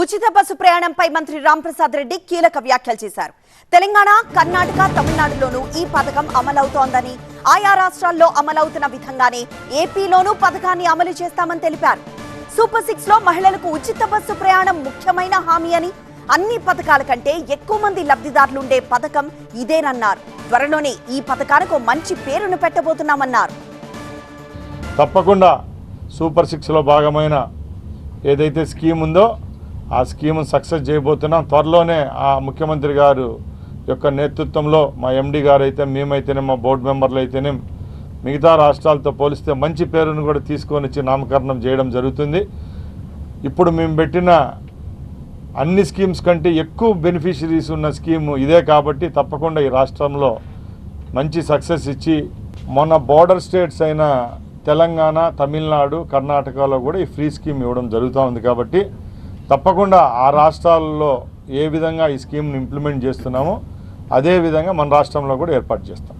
ఉచిత బస్సు ప్రయాణంపై మంత్రి రాంప్రసాద్ రెడ్డి కీలక వ్యాఖ్యలు చేశారు. తెలంగాణ, కర్ణాటక, తమిళనాడులోనూ ఈ పథకం అమలవుతోందని, ఆయా రాష్ట్రాల్లో అమలవుతున్న విధంగానే ఏపీలోనూ పథకాన్ని అమలు చేస్తామని తెలిపారు. సూపర్ 6 లో మహిళలకు ఉచిత బస్సు ప్రయాణం ముఖ్యమైన హామీ అని, అన్ని పథకాల కంటే ఎక్కువ మంది లబ్ధిదారులుండే పథకం ఇదేనన్నారు. త్వరలోనే ఈ పథకానికి మంచి పేరును పెట్టబోతున్నామన్నారు. తప్పకుండా సూపర్ 6లో భాగమైన ఏదైతే స్కీమ్ ఉందో ఆ స్కీమ్ సక్సెస్ చేయబోతున్నాం. త్వరలోనే ఆ ముఖ్యమంత్రి గారు యొక్క నేతృత్వంలో మా ఎండి గారు అయితే, మేమైతేనే, మా బోర్డు మెంబర్లు అయితేనే మిగతా రాష్ట్రాలతో పోలిస్తే మంచి పేరును కూడా తీసుకొని వచ్చి నామకరణం చేయడం జరుగుతుంది. ఇప్పుడు మేము పెట్టిన అన్ని స్కీమ్స్ కంటే ఎక్కువ బెనిఫిషరీస్ ఉన్న స్కీము ఇదే కాబట్టి తప్పకుండా ఈ రాష్ట్రంలో మంచి సక్సెస్ ఇచ్చి, మొన్న బోర్డర్ స్టేట్స్ అయిన తెలంగాణ, తమిళనాడు, కర్ణాటకలో కూడా ఈ ఫ్రీ స్కీమ్ ఇవ్వడం జరుగుతూ ఉంది. కాబట్టి తప్పకుండా ఆ రాష్ట్రాల్లో ఏ విధంగా ఈ స్కీమ్ని ఇంప్లిమెంట్ చేస్తున్నామో అదే విధంగా మన రాష్ట్రంలో కూడా ఏర్పాటు చేస్తాం.